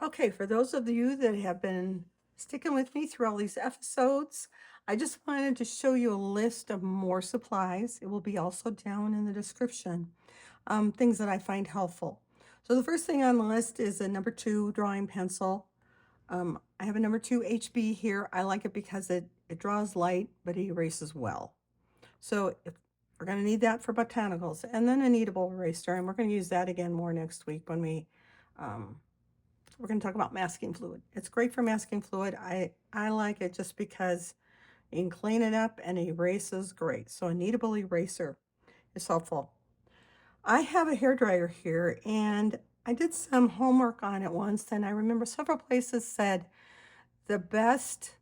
Okay, for those of you that have been sticking with me through all these episodes, I just wanted to show you a list of more supplies. It will be also down in the description, things that I find helpful. So the first thing on the list is a number 2 drawing pencil. I have a number 2 HB here. I like it because it draws light, but it erases well. So if we're going to need that for botanicals, and then a kneadable eraser, and we're going to use that again more next week when um, we're going to talk about masking fluid. It's great for masking fluid. I like it just because you can clean it up and it erases great. So a kneadable eraser is helpful. I have a hair dryer here and I did some homework on it once, and I remember several places said the best,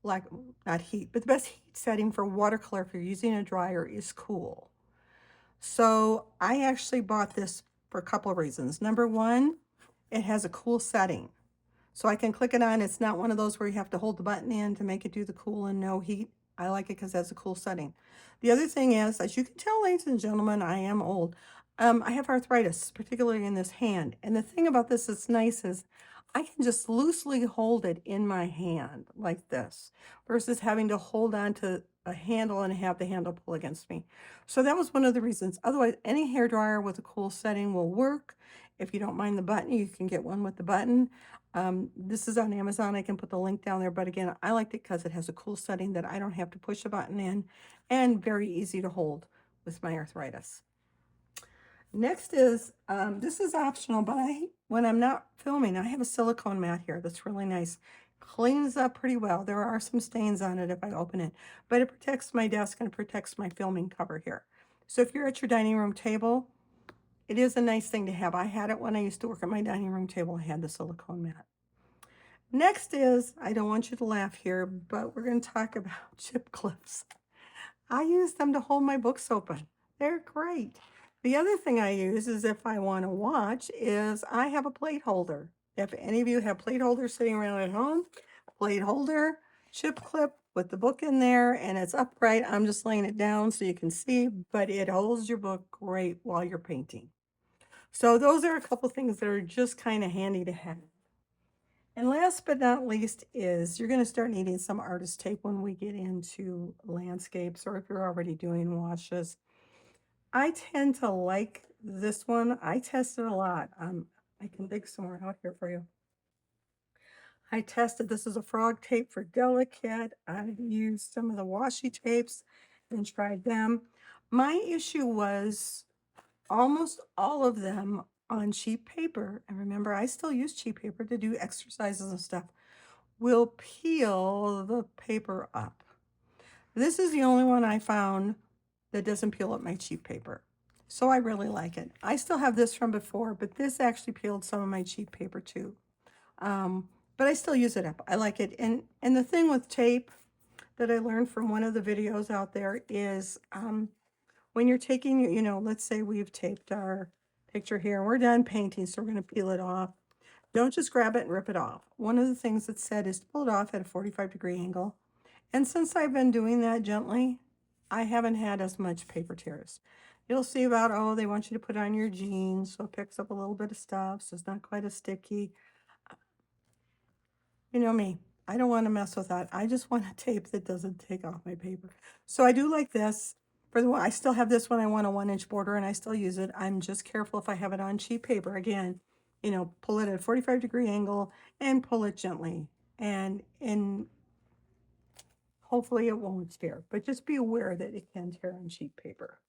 like, not heat, but the best heat setting for watercolor if you're using a dryer is cool. So I actually bought this for a couple of reasons. Number one, it has a cool setting. So I can click it on. It's not one of those where you have to hold the button in to make it do the cool and no heat. I like it because that's a cool setting. The other thing is, as you can tell, ladies and gentlemen, I am old. I have arthritis, particularly in this hand. And the thing about this that's nice is I can just loosely hold it in my hand like this versus having to hold on to a handle and have the handle pull against me. So that was one of the reasons. Otherwise, any hair dryer with a cool setting will work. If you don't mind the button, you can get one with the button. This is on Amazon. I can put the link down there. But again, I liked it because it has a cool setting that I don't have to push a button in, and very easy to hold with my arthritis. Next is, this is optional, but when I'm not filming, I have a silicone mat here that's really nice. Cleans up pretty well. There are some stains on it if I open it, but it protects my desk and it protects my filming cover here. So if you're at your dining room table, it is a nice thing to have. I had it when I used to work at my dining room table. I had the silicone mat. Next is, I don't want you to laugh here, but we're going to talk about chip clips. I use them to hold my books open. They're great. The other thing I use is if I want to watch is I have a plate holder. If any of you have plate holders sitting around at home, plate holder, chip clip with the book in there, and it's upright. I'm just laying it down so you can see, but it holds your book great while you're painting. So those are a couple things that are just kind of handy to have. And last but not least is you're going to start needing some artist tape when we get into landscapes, or if you're already doing washes. I tend to like this one. I test it a lot. I can dig some more out here for you. I tested, this is a frog tape for delicate. I've used some of the washi tapes and tried them. My issue was almost all of them on cheap paper. And remember, I still use cheap paper to do exercises and stuff. Will peel the paper up. This is the only one I found that doesn't peel up my cheap paper. So I really like it. I still have this from before, but this actually peeled some of my cheap paper too. But I still use it up. I like it. And the thing with tape that I learned from one of the videos out there is when you're taking, let's say we've taped our picture here and we're done painting, so we're going to peel it off. Don't just grab it and rip it off. One of the things it said is to pull it off at a 45-degree angle. And since I've been doing that gently, I haven't had as much paper tears. You'll see about, oh, they want you to put on your jeans, so it picks up a little bit of stuff, so it's not quite as sticky. You know me, I don't want to mess with that. I just want a tape that doesn't take off my paper. So I do like this. For the one, I still have this one. I want a 1-inch border and I still use it. I'm just careful if I have it on cheap paper. Again, pull it at a 45-degree angle and pull it gently. And hopefully it won't tear, but just be aware that it can tear on cheap paper.